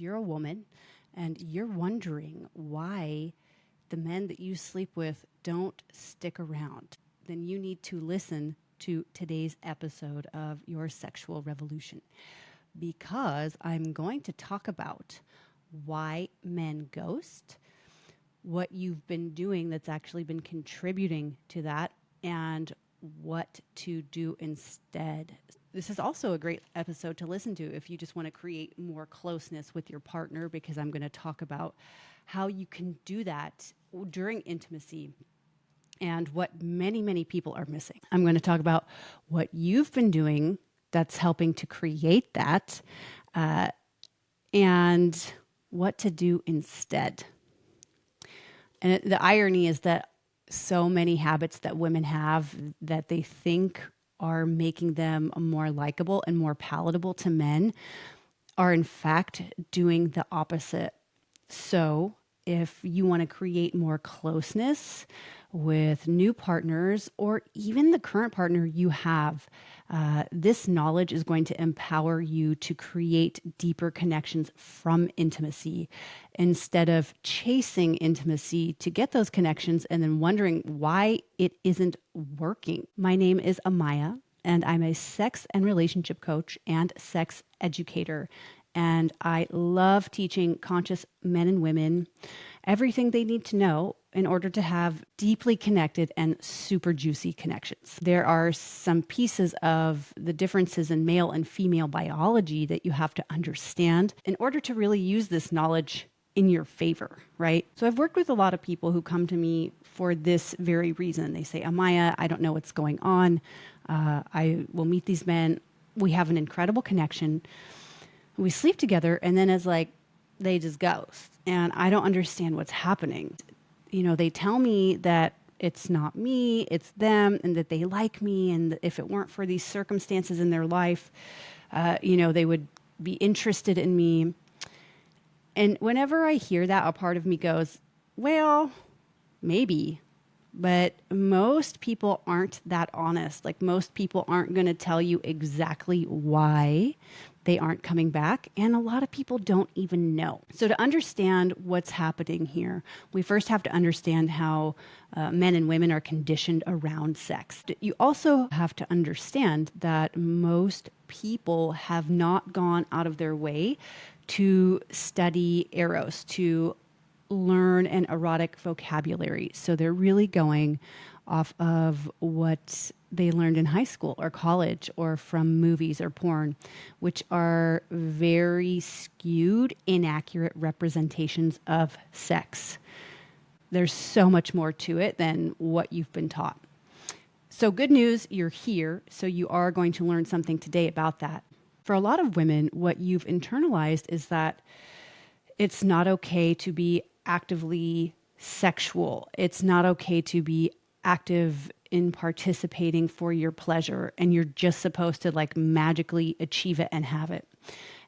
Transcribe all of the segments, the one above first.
you're a woman and you're wondering why the men that you sleep with don't stick around, then you need to listen to today's episode of Your Sexual Revolution, because I'm going to talk about why men ghost, what you've been doing that's actually been contributing to that, and what to do instead. This is also a great episode to listen to if you just want to create more closeness with your partner, because I'm going to talk about how you can do that during intimacy and what many, many people are missing. I'm going to talk about what you've been doing that's helping to create that, and what to do instead. And the irony is that so many habits that women have that they think are making them more likable and more palatable to men are in fact doing the opposite. So if you want to create more closeness with new partners or even the current partner you have, this knowledge is going to empower you to create deeper connections from intimacy instead of chasing intimacy to get those connections and then wondering why it isn't working. My name is Amaya, and I'm a sex and relationship coach and sex educator. And I love teaching conscious men and women everything they need to know in order to have deeply connected and super juicy connections. There are some pieces of the differences in male and female biology that you have to understand in order to really use this knowledge in your favor, right? So I've worked with a lot of people who come to me for this very reason. They say, Amaya, I don't know what's going on. I will meet these men. We have an incredible connection. We sleep together, and then it's like they just ghost, and I don't understand what's happening. You know, they tell me that it's not me, it's them, and that they like me, and if it weren't for these circumstances in their life, they would be interested in me. And whenever I hear that, a part of me goes, well, maybe. But most people aren't that honest. Like, most people aren't going to tell you exactly why they aren't coming back. And a lot of people don't even know. So to understand what's happening here, we first have to understand how men and women are conditioned around sex. You also have to understand that most people have not gone out of their way to study eros, to learn an erotic vocabulary. So they're really going off of what they learned in high school or college or from movies or porn, which are very skewed, inaccurate representations of sex. There's so much more to it than what you've been taught. So good news, you're here. So you are going to learn something today about that. For a lot of women, what you've internalized is that it's not okay to be actively sexual. It's not okay to be active in participating for your pleasure, and you're just supposed to like magically achieve it and have it.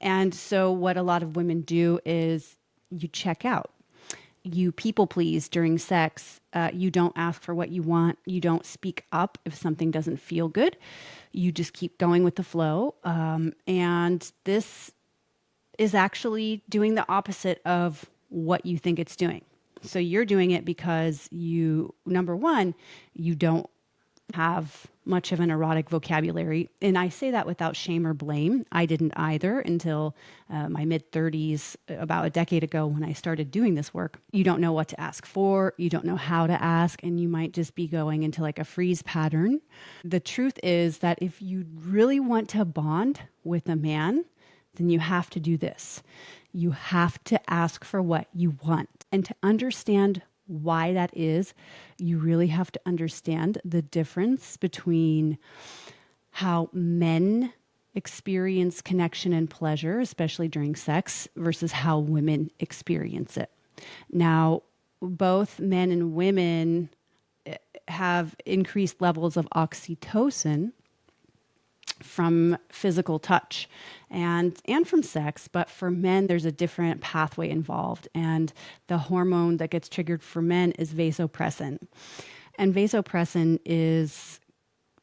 And so what a lot of women do is you check out. You people please during sex. You don't ask for what you want. You don't speak up if something doesn't feel good. You just keep going with the flow. And this is actually doing the opposite of what you think it's doing. So you're doing it because number one, you don't have much of an erotic vocabulary. And I say that without shame or blame. I didn't either until my mid-30s, about a decade ago when I started doing this work. You don't know what to ask for. You don't know how to ask. And you might just be going into like a freeze pattern. The truth is that if you really want to bond with a man, then you have to do this. You have to ask for what you want. And to understand why that is, you really have to understand the difference between how men experience connection and pleasure, especially during sex, versus how women experience it. Now, both men and women have increased levels of oxytocin from physical touch and from sex, but for men there's a different pathway involved, and the hormone that gets triggered for men is vasopressin. And vasopressin is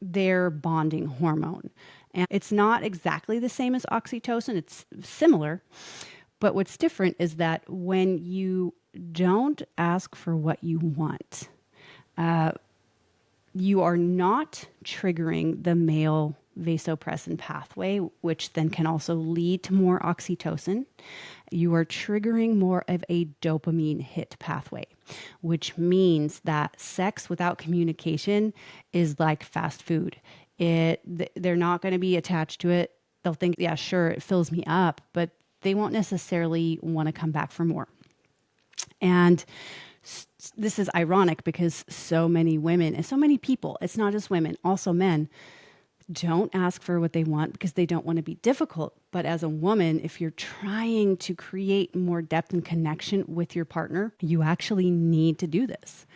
their bonding hormone. And it's not exactly the same as oxytocin, it's similar, But what's different is that when you don't ask for what you want, you are not triggering the male vasopressin pathway, which then can also lead to more oxytocin. You are triggering more of a dopamine hit pathway, which means that sex without communication is like fast food. They're not going to be attached to it. They'll think, yeah, sure, it fills me up, but they won't necessarily want to come back for more. And this is ironic because so many women and so many people, it's not just women, also men, don't ask for what they want because they don't want to be difficult. But as a woman, if you're trying to create more depth and connection with your partner, you actually need to do this.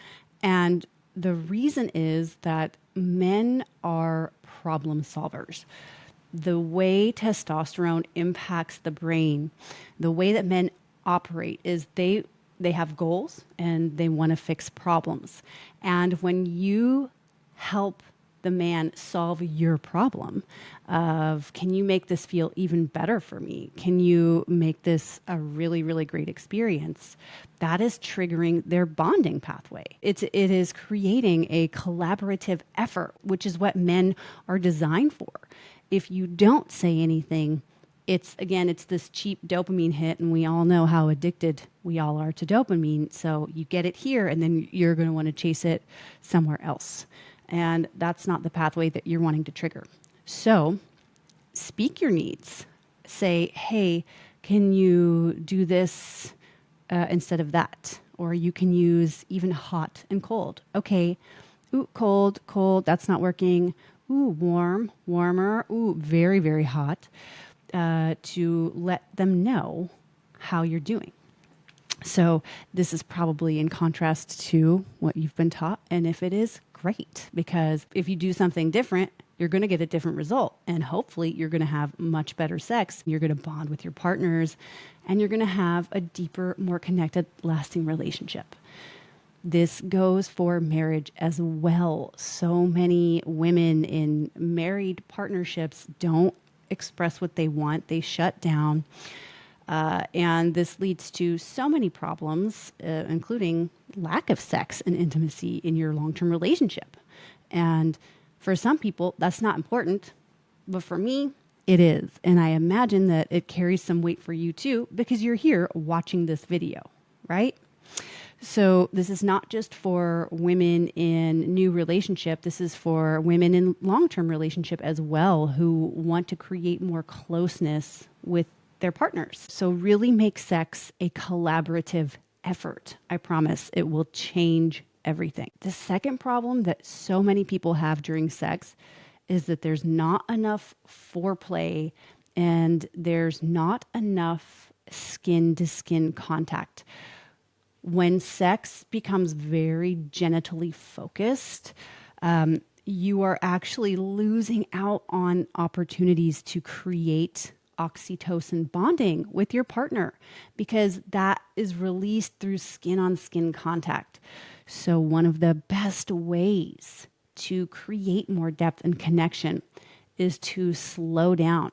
And the reason is that men are problem solvers. The way testosterone impacts the brain, the way that men operate is they have goals and they want to fix problems. And when you help the man solve your problem of, can you make this feel even better for me? Can you make this a really, really great experience? That is triggering their bonding pathway. It is creating a collaborative effort, which is what men are designed for. If you don't say anything, it's this cheap dopamine hit, and we all know how addicted we all are to dopamine. So you get it here, and then you're going to want to chase it somewhere else. And that's not the pathway that you're wanting to trigger. So speak your needs. Say, hey, can you do this instead of that? Or you can use even hot and cold. Okay, ooh, cold, that's not working. Ooh, warm, warmer. Ooh, very, very hot. To let them know how you're doing. So this is probably in contrast to what you've been taught. And if it is, great. Because if you do something different, you're going to get a different result. And hopefully you're going to have much better sex. You're going to bond with your partners. And you're going to have a deeper, more connected, lasting relationship. This goes for marriage as well. So many women in married partnerships don't express what they want. They shut down. And this leads to so many problems, including lack of sex and intimacy in your long-term relationship. And for some people, that's not important. But for me, it is. And I imagine that it carries some weight for you too, because you're here watching this video, right? So this is not just for women in new relationship. This is for women in long-term relationship as well, who want to create more closeness with their partners. So really make sex a collaborative effort. I promise it will change everything. The second problem that so many people have during sex is that there's not enough foreplay and there's not enough skin to skin contact. When sex becomes very genitally focused, you are actually losing out on opportunities to create oxytocin bonding with your partner because that is released through skin on skin contact. So one of the best ways to create more depth and connection is to slow down.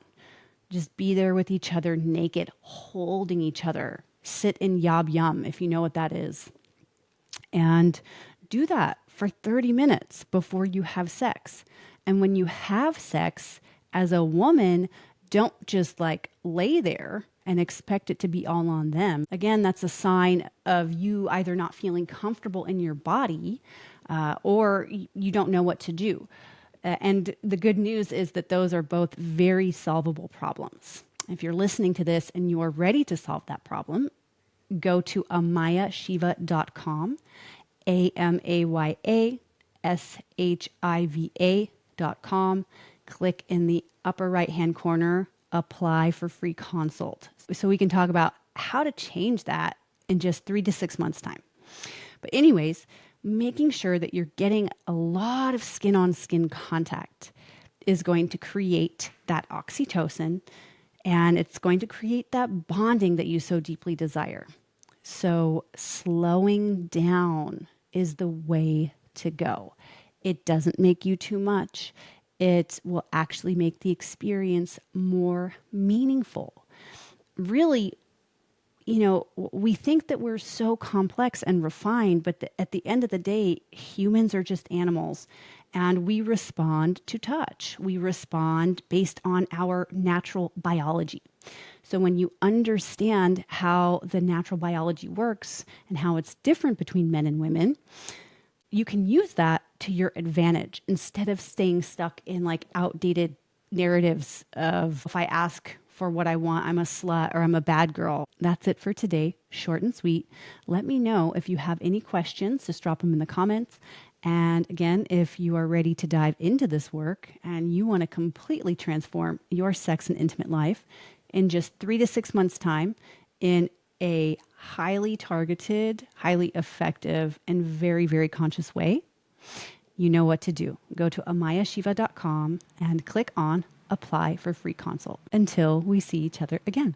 Just be there with each other naked, holding each other. Sit in yob yum, if you know what that is. And do that for 30 minutes before you have sex. And when you have sex as a woman, don't just like lay there and expect it to be all on them. Again, that's a sign of you either not feeling comfortable in your body or you don't know what to do. And the good news is that those are both very solvable problems. If you're listening to this and you are ready to solve that problem, go to amayashiva.com, AMAYASHIVA.com. Click in the upper right-hand corner, apply for free consult. So we can talk about how to change that in just 3 to 6 months' time. But anyways, making sure that you're getting a lot of skin-on-skin contact is going to create that oxytocin, and it's going to create that bonding that you so deeply desire. So slowing down is the way to go. It doesn't make you too much. It will actually make the experience more meaningful. Really, we think that we're so complex and refined, but at the end of the day, humans are just animals and we respond to touch. We respond based on our natural biology. So when you understand how the natural biology works and how it's different between men and women, you can use that to your advantage instead of staying stuck in like outdated narratives of if I ask for what I want, I'm a slut or I'm a bad girl. That's it for today. Short and sweet. Let me know if you have any questions. Just drop them in the comments. And again, if you are ready to dive into this work and you want to completely transform your sex and intimate life in just 3 to 6 months' time in a highly targeted, highly effective, and very, very conscious way, you know what to do. Go to amayashiva.com and click on apply for free consult. Until we see each other again.